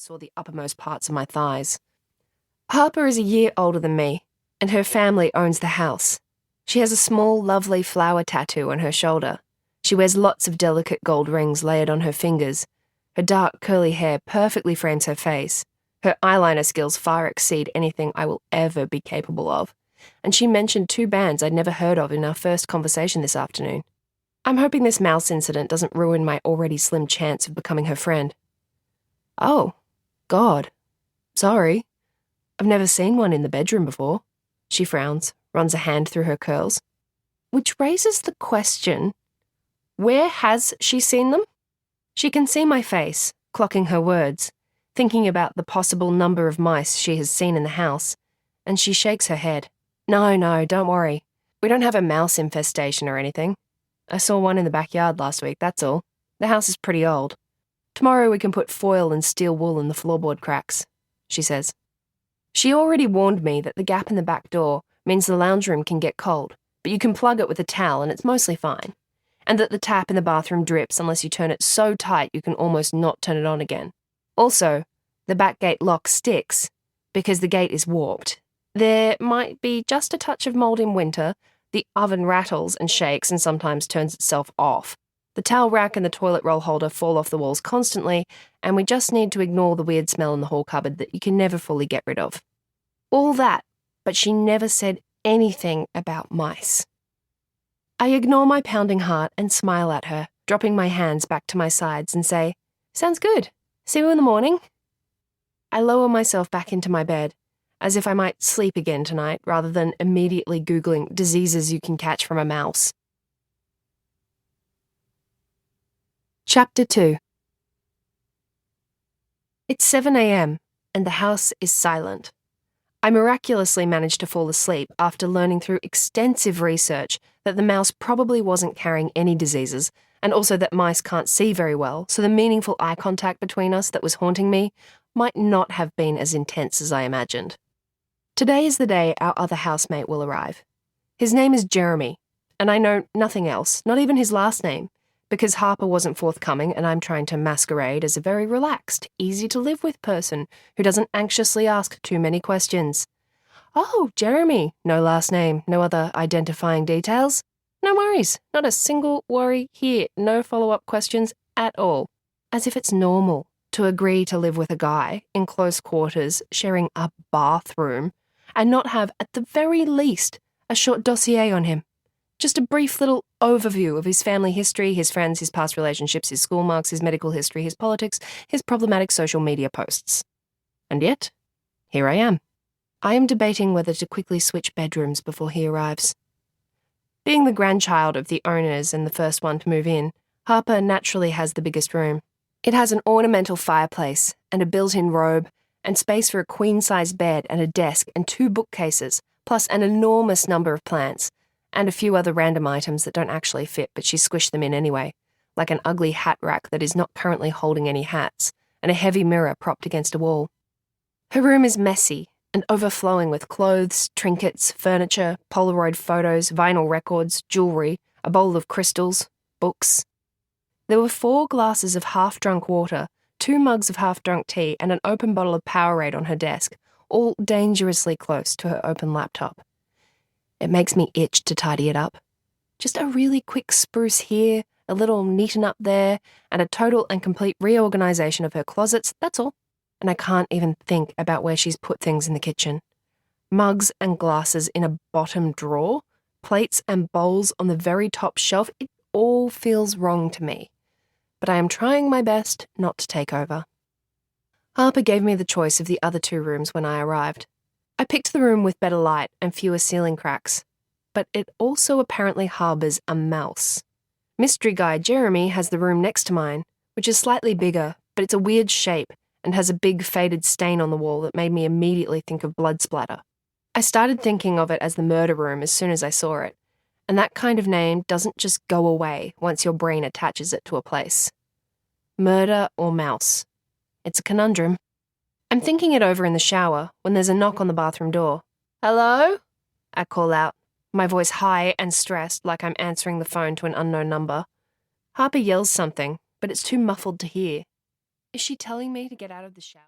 saw the uppermost parts of my thighs. Harper is a year older than me, and her family owns the house. She has a small, lovely flower tattoo on her shoulder. She wears lots of delicate gold rings layered on her fingers. Her dark, curly hair perfectly frames her face. Her eyeliner skills far exceed anything I will ever be capable of, and she mentioned 2 bands I'd never heard of in our first conversation this afternoon. I'm hoping this mouse incident doesn't ruin my already slim chance of becoming her friend. Oh, God. Sorry. I've never seen one in the bedroom before. She frowns, runs a hand through her curls. Which raises the question, where has she seen them? She can see my face, clocking her words, thinking about the possible number of mice she has seen in the house, and she shakes her head. No, don't worry. We don't have a mouse infestation or anything. I saw one in the backyard last week, that's all. The house is pretty old. Tomorrow we can put foil and steel wool in the floorboard cracks, she says. She already warned me that the gap in the back door means the lounge room can get cold, but you can plug it with a towel and it's mostly fine. And that the tap in the bathroom drips unless you turn it so tight you can almost not turn it on again. Also, the back gate lock sticks because the gate is warped. There might be just a touch of mold in winter. The oven rattles and shakes and sometimes turns itself off. The towel rack and the toilet roll holder fall off the walls constantly, and we just need to ignore the weird smell in the hall cupboard that you can never fully get rid of. All that, but she never said anything about mice. I ignore my pounding heart and smile at her, dropping my hands back to my sides and say, "Sounds good. See you in the morning." I lower myself back into my bed, as if I might sleep again tonight rather than immediately Googling diseases you can catch from a mouse. Chapter 2. It's 7 a.m. and the house is silent. I miraculously managed to fall asleep after learning through extensive research that the mouse probably wasn't carrying any diseases, and also that mice can't see very well, so the meaningful eye contact between us that was haunting me might not have been as intense as I imagined. Today is the day our other housemate will arrive. His name is Jeremy, and I know nothing else, not even his last name, because Harper wasn't forthcoming and I'm trying to masquerade as a very relaxed, easy-to-live-with person who doesn't anxiously ask too many questions. "Oh, Jeremy, no last name, no other identifying details? No worries, not a single worry here, no follow-up questions at all. As if it's normal to agree to live with a guy in close quarters, sharing a bathroom, and not have, at the very least, a short dossier on him. Just a brief little overview of his family history, his friends, his past relationships, his school marks, his medical history, his politics, his problematic social media posts. And yet, here I am. I am debating whether to quickly switch bedrooms before he arrives. Being the grandchild of the owners and the first one to move in, Harper naturally has the biggest room. It has an ornamental fireplace and a built-in robe and space for a queen-size bed and a desk and 2 bookcases, plus an enormous number of plants, and a few other random items that don't actually fit but she squished them in anyway, like an ugly hat rack that is not currently holding any hats, and a heavy mirror propped against a wall. Her room is messy and overflowing with clothes, trinkets, furniture, Polaroid photos, vinyl records, jewellery, a bowl of crystals, books. There were 4 glasses of half-drunk water, 2 mugs of half-drunk tea, and an open bottle of Powerade on her desk, all dangerously close to her open laptop. It makes me itch to tidy it up. Just a really quick spruce here, a little neaten up there, and a total and complete reorganisation of her closets, that's all. And I can't even think about where she's put things in the kitchen. Mugs and glasses in a bottom drawer, plates and bowls on the very top shelf, it all feels wrong to me. But I am trying my best not to take over. Harper gave me the choice of the other 2 rooms when I arrived. I picked the room with better light and fewer ceiling cracks, but it also apparently harbours a mouse. Mystery guy Jeremy has the room next to mine, which is slightly bigger, but it's a weird shape and has a big faded stain on the wall that made me immediately think of blood splatter. I started thinking of it as the murder room as soon as I saw it, and that kind of name doesn't just go away once your brain attaches it to a place. Murder or mouse? It's a conundrum. I'm thinking it over in the shower when there's a knock on the bathroom door. "Hello?" I call out, my voice high and stressed like I'm answering the phone to an unknown number. Harper yells something, but it's too muffled to hear. Is she telling me to get out of the shower?